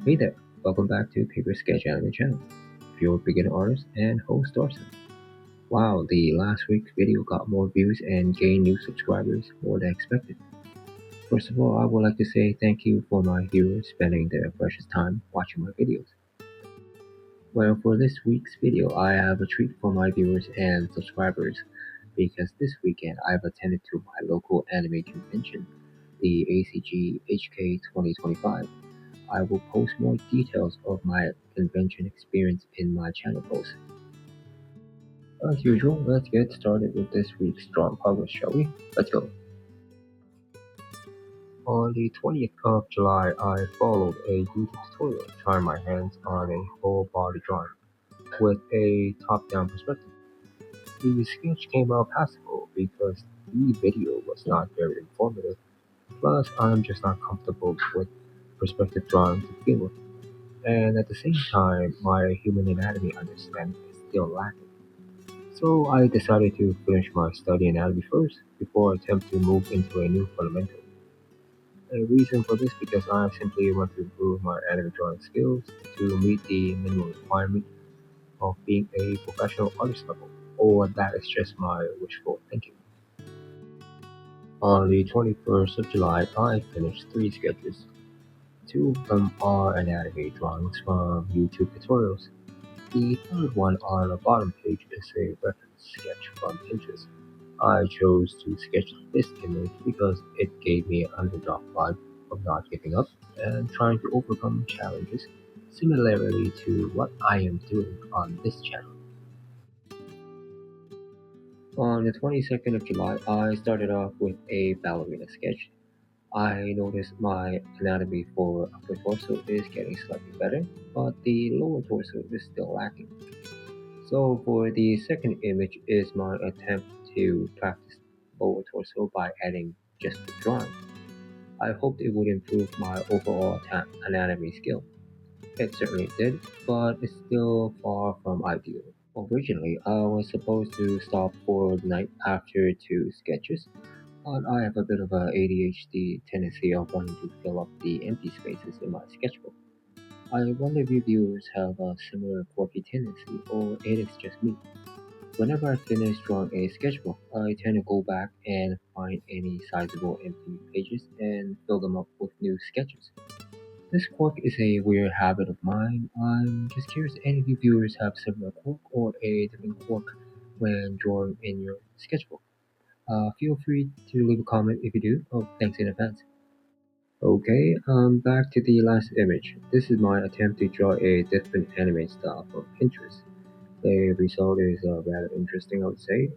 Hey there, welcome back to Paper Sketch Anime Channel. Your beginner artist and host Dorson. Wow, the last week's video got more views and gained new subscribers more than expected. First of all, I would like to say thank you for my viewers spending their precious time watching my videos. Well, for this week's video, I have a treat for my viewers and subscribers because this weekend I've attended to my local anime convention, the ACG HK 2025. I will post more details of my convention experience in my channel post. As usual, let's get started with this week's Strong Progress, shall we? Let's go. On the 20th of July, I followed a YouTube tutorial trying my hands on a whole body drawing with a top-down perspective. The sketch came out passable because the video was not very informative, plus I'm just not comfortable with perspective drawing to begin with. And at the same time, my human anatomy understanding is still lacking. So I decided to finish my study anatomy first before I attempt to move into a new fundamental. The reason for this because I simply want to improve my anatomy drawing skills to meet the minimum requirement of being a professional artist level, or that is just my wishful thinking. On the 21st of July, I finished 3 sketches. Two of them are anatomy drawings from YouTube tutorials. The third one on the bottom page is a reference sketch from Pinterest. I chose to sketch this image because it gave me an underdog vibe of not giving up and trying to overcome challenges, similarly to what I am doing on this channel. On the 22nd of July, I started off with a ballerina sketch. I noticed my anatomy for upper torso is getting slightly better, but the lower torso is still lacking. So for the second image is my attempt to practice lower torso by adding just the drawing. I hoped it would improve my overall anatomy skill. It certainly did, but it's still far from ideal. Originally, I was supposed to stop for the night after 2 sketches, but I have a bit of a ADHD tendency of wanting to fill up the empty spaces in my sketchbook. I wonder if you viewers have a similar quirky tendency, or it is just me. Whenever I finish drawing a sketchbook, I tend to go back and find any sizable empty pages and fill them up with new sketches. This quirk is a weird habit of mine. I'm just curious if any of you viewers have similar quirk or a different quirk when drawing in your sketchbook. Feel free to leave a comment if you do. Oh, thanks in advance. Okay, back to the last image. This is my attempt to draw a different anime style from Pinterest. The result is rather interesting, I would say.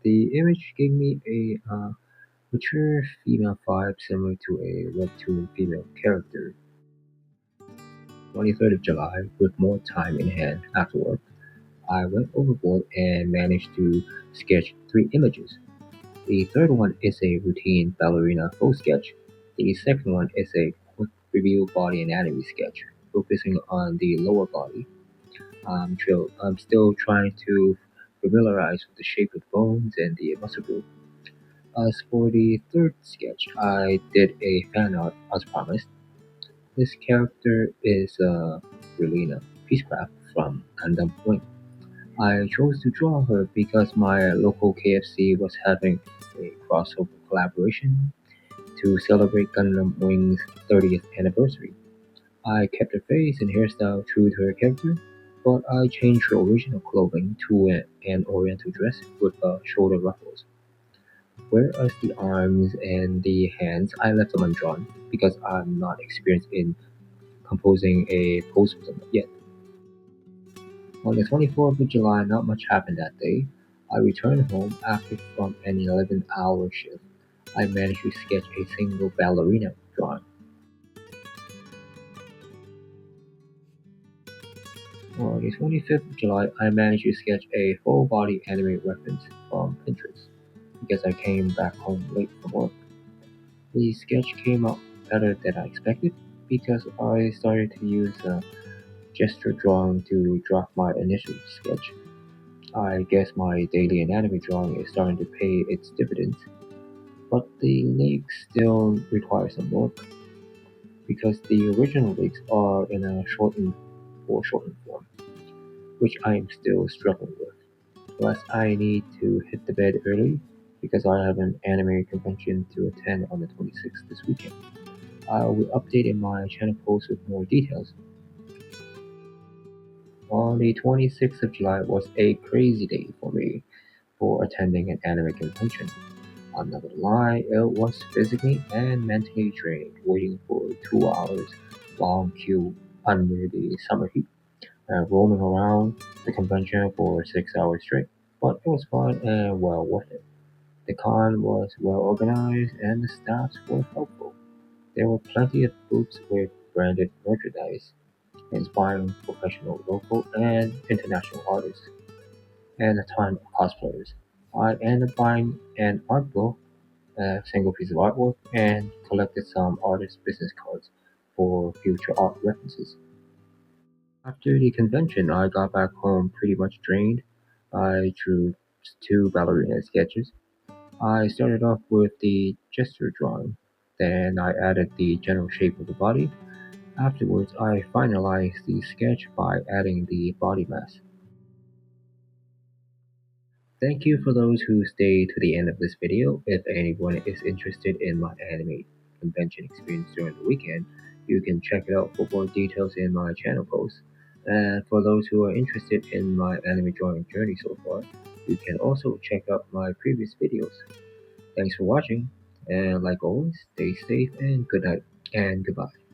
The image gave me a mature female vibe similar to a webtoon female character. 23rd of July, with more time in hand after work, I went overboard and managed to sketch 3 images. The third one is a routine ballerina full sketch. The second one is a quick review body anatomy sketch, focusing on the lower body. I'm still trying to familiarize with the shape of the bones and the muscle group. As for the third sketch, I did a fan art as promised. This character is Relena Peacecraft from Gundam Wing. I chose to draw her because my local KFC was having a crossover collaboration to celebrate Gundam Wing's 30th anniversary. I kept her face and hairstyle true to her character, but I changed her original clothing to an oriental dress with shoulder ruffles. Whereas the arms and the hands I left them undrawn because I'm not experienced in composing a pose for them yet. On the 24th of July, not much happened that day. I returned home after from an 11-hour shift. I managed to sketch a single ballerina drawing. On the 25th of July, I managed to sketch a full body anime reference from Pinterest because I came back home late from work. The sketch came out better than I expected because I started to use gesture drawing to draft my initial sketch. I guess my daily anatomy drawing is starting to pay its dividends, but the legs still require some work. because the original leaks are in a shortened form, which I am still struggling with. Plus, I need to hit the bed early because I have an anime convention to attend on the 26th this weekend. I will update in my channel post with more details. On the 26th of July was a crazy day for me for attending an anime convention. I'm not gonna lie, it was physically and mentally draining waiting for 2 hours long queue under the summer heat and roaming around the convention for 6 hours straight. But it was fun and well worth it. The con was well organized and the staffs were helpful. There were plenty of booths with branded merchandise, inspiring professional local and international artists, and a ton of cosplayers. I ended up buying an art book, a single piece of artwork, and collected some artist business cards for future art references. After the convention, I got back home pretty much drained. I drew two ballerina sketches. I started off with the gesture drawing, then I added the general shape of the body. Afterwards, I finalized the sketch by adding the body mass. Thank you for those who stayed to the end of this video. If anyone is interested in my anime convention experience during the weekend, you can check it out for more details in my channel post. And for those who are interested in my anime drawing journey so far, you can also check out my previous videos. Thanks for watching, and like always, stay safe and good night, and goodbye.